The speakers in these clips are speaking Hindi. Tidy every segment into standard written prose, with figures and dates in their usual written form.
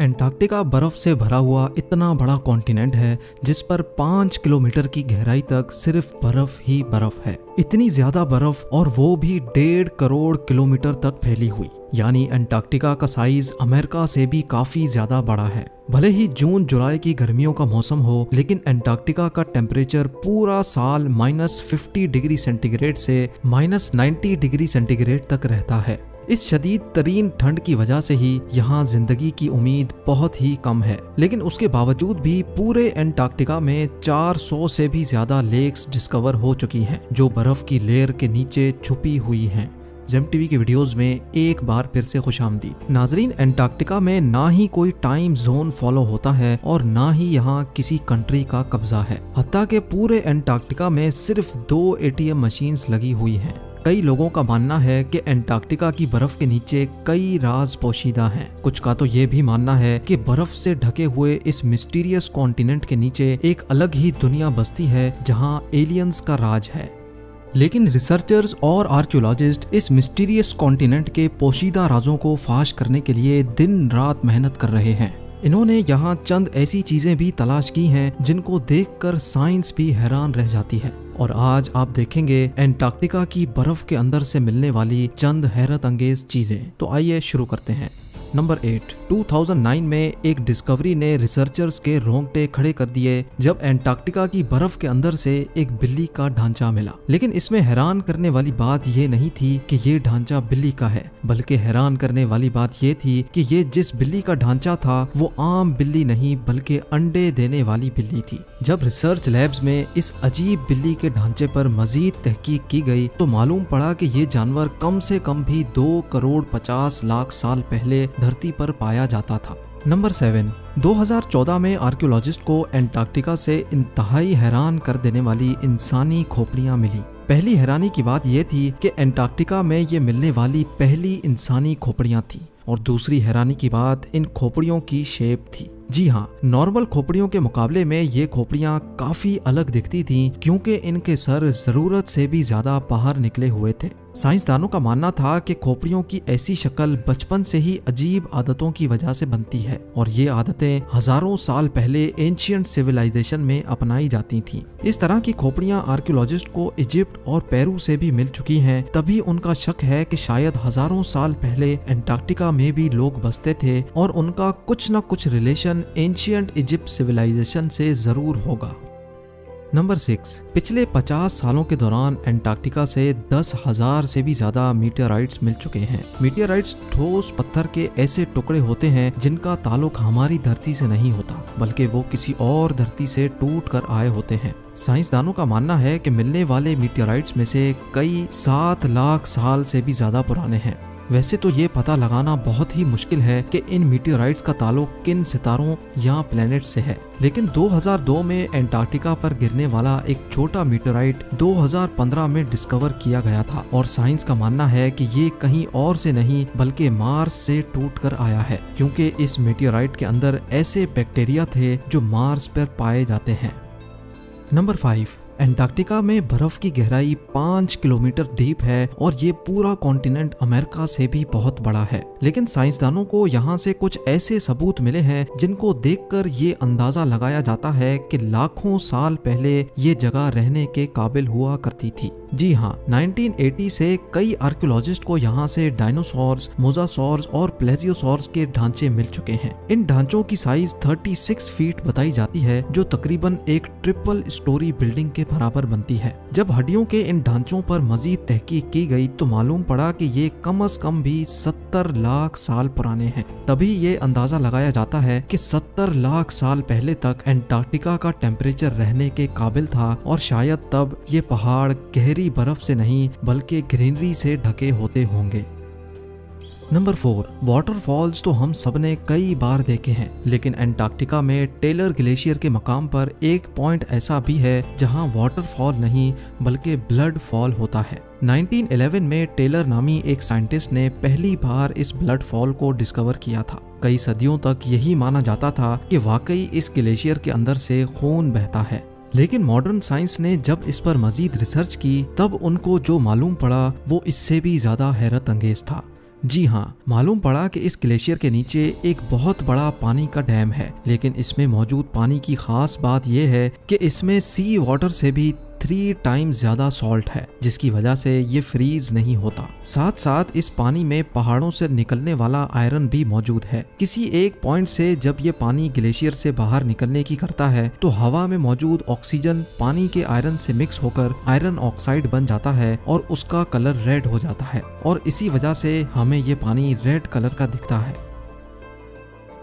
एंटार्क्टिका बर्फ से भरा हुआ इतना बड़ा कॉन्टिनेंट है जिस पर 5 किलोमीटर की गहराई तक सिर्फ बर्फ ही बर्फ है। इतनी ज्यादा बर्फ, और वो भी 1.5 करोड़ किलोमीटर तक फैली हुई। यानी एंटार्क्टिका का साइज अमेरिका से भी काफी ज्यादा बड़ा है। भले ही जून जुलाई की गर्मियों का मौसम हो, लेकिन एंटार्क्टिका का टेम्परेचर पूरा साल -50 डिग्री सेंटीग्रेड से -90 डिग्री सेंटीग्रेड तक रहता है। इस शदीद तरीन ठंड की वजह से ही यहाँ जिंदगी की उम्मीद बहुत ही कम है। लेकिन उसके बावजूद भी पूरे एंटार्क्टिका में 400 से भी ज्यादा लेक्स डिस्कवर हो चुकी हैं, जो बर्फ की लेयर के नीचे छुपी हुई हैं। जेम टीवी के वीडियोस में एक बार फिर से खुशामदीद। नाजरीन, एंटार्क्टिका में ना ही कोई टाइम जोन फॉलो होता है और ना ही यहाँ किसी कंट्री का कब्जा है। हत्ता के पूरे एंटार्क्टिका में सिर्फ 2 ATM मशीन्स लगी हुई हैं। कई लोगों का मानना है कि एंटार्क्टिका की बर्फ के नीचे कई राज पोशीदा हैं। कुछ का तो ये भी मानना है कि बर्फ से ढके हुए इस मिस्टीरियस कॉन्टिनेंट के नीचे एक अलग ही दुनिया बसती है जहां एलियंस का राज है। लेकिन रिसर्चर्स और आर्कियोलॉजिस्ट इस मिस्टीरियस कॉन्टिनेंट के पोशीदा राजों को फाश करने के लिए दिन रात मेहनत कर रहे हैं। इन्होंने यहाँ चंद ऐसी चीजें भी तलाश की हैं जिनको देखकर साइंस भी हैरान रह जाती है। और आज आप देखेंगे एंटार्क्टिका की बर्फ के अंदर से मिलने वाली चंद हैरत अंगेज चीजें। तो आइए शुरू करते हैं। नंबर 8। 2009 में एक डिस्कवरी ने रिसर्चर्स के रोंगटे खड़े कर दिए जब एंटार्क्टिका की बर्फ के अंदर से एक बिल्ली का ढांचा मिला। लेकिन इसमें हैरान करने वाली बात ये नहीं थी कि ये ढांचा बिल्ली का है, बल्कि हैरान करने वाली बात ये थी कि ये जिस बिल्ली का ढांचा था वो आम बिल्ली नहीं बल्कि अंडे देने वाली बिल्ली थी। जब रिसर्च लैब्स में इस अजीब बिल्ली के ढांचे पर मजीद तहकीक की गई तो मालूम पड़ा कि ये जानवर कम से कम भी 2 करोड़ 50 लाख साल पहले धरती पर पाया जाता था। नंबर 7। 2014 में आर्कियोलॉजिस्ट को एंटार्क्टिका से इंतहाई हैरान कर देने वाली इंसानी खोपड़ियां मिली। पहली हैरानी की बात यह थी कि एंटार्क्टिका में ये मिलने वाली पहली इंसानी खोपड़ियां थी, और दूसरी हैरानी की बात इन खोपड़ियों की शेप थी। जी हाँ, नॉर्मल खोपड़ियों के मुकाबले में ये खोपड़ियां काफी अलग दिखती थीं क्योंकि इनके सर जरूरत से भी ज्यादा बाहर निकले हुए थे। साइंसदानों का मानना था कि खोपड़ियों की ऐसी शक्ल बचपन से ही अजीब आदतों की वजह से बनती है, और ये आदतें हजारों साल पहले एंशिएंट सिविलाइजेशन में अपनाई जाती थीं। इस तरह की खोपड़ियां आर्कियोलॉजिस्ट को इजिप्ट और पेरू से भी मिल चुकी हैं। तभी उनका शक है कि शायद हजारों साल पहले एंटार्क्टिका में भी लोग बसते थे और उनका कुछ न कुछ रिलेशन एंशिएंट इजिप्ट सिविलाइजेशन से जरूर होगा। नंबर 6। पिछले 50 सालों के दौरान एंटार्क्टिका से 10,000 से भी ज्यादा मीटियोराइट्स मिल चुके हैं। मीटियोराइट्स ठोस पत्थर के ऐसे टुकड़े होते हैं जिनका ताल्लुक हमारी धरती से नहीं होता, बल्कि वो किसी और धरती से टूट कर आए होते हैं। साइंसदानों का मानना है कि मिलने वाले मीटियोराइट्स में से कई 7 लाख साल से भी ज्यादा पुराने हैं। वैसे तो ये पता लगाना बहुत ही मुश्किल है कि इन मीटियोराइट्स का ताल्लुक किन सितारों या प्लेनेट से है, लेकिन 2002 में एंटार्क्टिका पर गिरने वाला एक छोटा मीटियोराइट 2015 में डिस्कवर किया गया था, और साइंस का मानना है कि ये कहीं और से नहीं बल्कि मार्स से टूटकर आया है, क्योंकि इस मीटियोराइट के अंदर ऐसे बैक्टीरिया थे जो मार्स पर पाए जाते हैं। नंबर 5। एंटार्क्टिका में बर्फ की गहराई 5 किलोमीटर डीप है, और ये पूरा कॉन्टिनेंट अमेरिका से भी बहुत बड़ा है। लेकिन साइंसदानों को यहाँ से कुछ ऐसे सबूत मिले हैं जिनको देखकर ये अंदाजा लगाया जाता है कि लाखों साल पहले ये जगह रहने के काबिल हुआ करती थी। जी हाँ, 1980 से कई आर्कियोलॉजिस्ट को यहाँ से डायनासोर्स, मोजासोर्स और प्लेजियोसोर्स के ढांचे मिल चुके हैं। इन ढांचों की साइज 36 फीट बताई जाती है, जो तकरीबन एक ट्रिपल स्टोरी बिल्डिंग के बराबर बनती है। जब हड्डियों के इन ढांचों पर मजीद तहकीक की गई तो मालूम पड़ा कि ये कम से कम भी 70 लाख साल पुराने हैं। तभी ये अंदाजा लगाया जाता है कि 70 लाख साल पहले तक एंटार्क्टिका का टेम्परेचर रहने के काबिल था, और शायद तब ये पहाड़ गहरी बर्फ से नहीं बल्कि ग्रीनरी से ढके होते होंगे। नंबर 4। वाटरफॉल्स तो हम सबने कई बार देखे हैं, लेकिन एंटार्क्टिका में टेलर ग्लेशियर के मकाम पर एक पॉइंट ऐसा भी है जहां वाटरफॉल नहीं बल्कि ब्लड फॉल होता है। 1911 में टेलर नामी एक साइंटिस्ट ने पहली बार इस ब्लड फॉल को डिस्कवर किया था। कई सदियों तक यही माना जाता था कि वाकई इस ग्लेशियर के अंदर से खून बहता है, लेकिन मॉडर्न साइंस ने जब इस पर मजीद रिसर्च की तब उनको जो मालूम पड़ा वो इससे भी ज्यादा हैरत अंगेज था। जी हाँ, मालूम पड़ा कि इस ग्लेशियर के नीचे एक बहुत बड़ा पानी का डैम है, लेकिन इसमें मौजूद पानी की खास बात यह है कि इसमें सी वाटर से भी 3 टाइम्स ज्यादा सॉल्ट है, जिसकी वजह से ये फ्रीज नहीं होता। साथ साथ इस पानी में पहाड़ों से निकलने वाला आयरन भी मौजूद है। किसी एक पॉइंट से जब ये पानी ग्लेशियर से बाहर निकलने की करता है तो हवा में मौजूद ऑक्सीजन पानी के आयरन से मिक्स होकर आयरन ऑक्साइड बन जाता है और उसका कलर रेड हो जाता है, और इसी वजह से हमें ये पानी रेड कलर का दिखता है।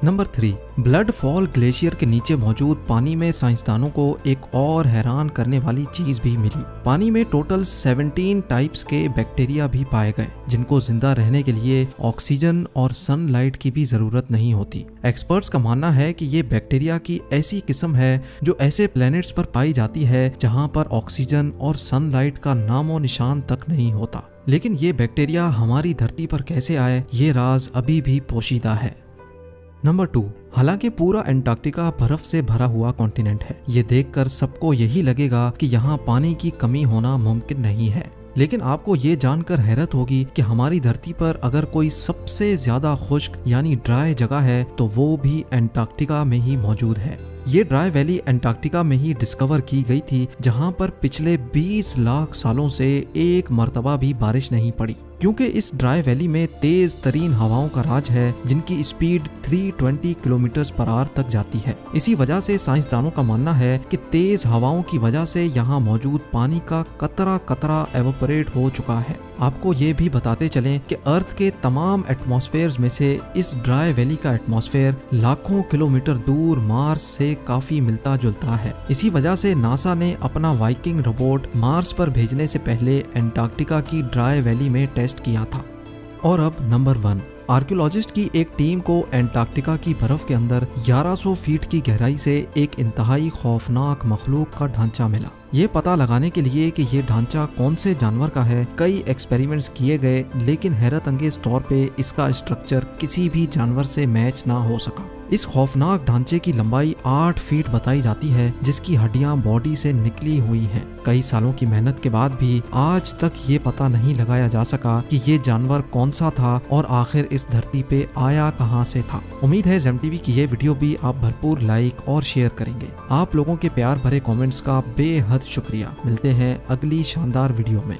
नंबर 3, ब्लड फॉल ग्लेशियर के नीचे मौजूद पानी में साइंसदानों को एक और हैरान करने वाली चीज भी मिली। पानी में टोटल 17 टाइप्स के बैक्टीरिया भी पाए गए, जिनको जिंदा रहने के लिए ऑक्सीजन और सनलाइट की भी जरूरत नहीं होती। एक्सपर्ट्स का मानना है कि ये बैक्टीरिया की ऐसी किस्म है जो ऐसे प्लैनेट्स पर पाई जाती है जहाँ पर ऑक्सीजन और सनलाइट का नामो निशान तक नहीं होता। लेकिन ये बैक्टीरिया हमारी धरती पर कैसे आए, ये राज अभी भी पोशीदा है। नंबर 2, हालांकि पूरा एंटार्क्टिका बर्फ से भरा हुआ कॉन्टिनेंट है, ये देखकर सबको यही लगेगा कि यहाँ पानी की कमी होना मुमकिन नहीं है। लेकिन आपको ये जानकर हैरत होगी कि हमारी धरती पर अगर कोई सबसे ज्यादा खुश्क यानी ड्राई जगह है तो वो भी एंटार्क्टिका में ही मौजूद है। ये ड्राई वैली एंटार्क्टिका में ही डिस्कवर की गई थी, जहाँ पर पिछले 20 लाख सालों से एक मर्तबा भी बारिश नहीं पड़ी, क्योंकि इस ड्राई वैली में तेज तरीन हवाओं का राज है जिनकी स्पीड 320 किलोमीटर पर आवर तक जाती है। इसी वजह से साइंसदानों का मानना है कि तेज हवाओं की वजह से यहाँ मौजूद पानी का कतरा कतरा एवोपरेट हो चुका है। आपको ये भी बताते चलें कि अर्थ के तमाम एटमॉस्फेयर्स में से इस ड्राई वैली का एटमॉस्फेयर लाखों किलोमीटर दूर मार्स से काफी मिलता जुलता है। इसी वजह से नासा ने अपना वाइकिंग रोबोट मार्स पर भेजने से पहले एंटार्क्टिका की ड्राई वैली में टेस्ट किया था। और अब नंबर 1, आर्कियोलॉजिस्ट की एक टीम को एंटार्क्टिका की बर्फ के अंदर 1100 फीट की गहराई से एक इंतहाई खौफनाक मखलूक का ढांचा मिला। ये पता लगाने के लिए कि ये ढांचा कौन से जानवर का है, कई एक्सपेरिमेंट्स किए गए, लेकिन हैरत अंगेज तौर पे इसका स्ट्रक्चर किसी भी जानवर से मैच ना हो सका। इस खौफनाक ढांचे की लंबाई 8 फीट बताई जाती है, जिसकी हड्डियां बॉडी से निकली हुई हैं। कई सालों की मेहनत के बाद भी आज तक ये पता नहीं लगाया जा सका कि ये जानवर कौन सा था और आखिर इस धरती पे आया कहां से था। उम्मीद है जेम टीवी की ये वीडियो भी आप भरपूर लाइक और शेयर करेंगे। आप लोगों के प्यार भरे कमेंट्स का बेहद शुक्रिया। मिलते हैं अगली शानदार वीडियो में।